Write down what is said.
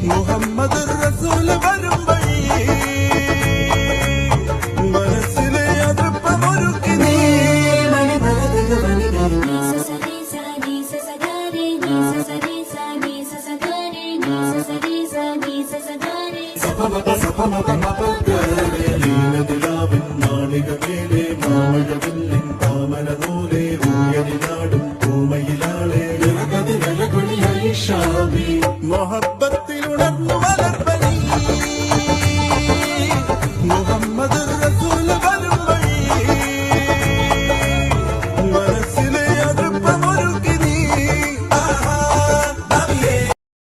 മുഹമ്മദ് റസൂൽ വരും വഴി മനസ്സിലെ അതിർപ്പമൊരുക്കി നീ ലീനതിലാവിൻ മാളികമേലെ മാമഴവില്ലിൻ താമര നൂലെ ഊയലിനാടും പൂമയിലാളെ മുഹബത്തിൽ ഉണർന്നു വളർന്നു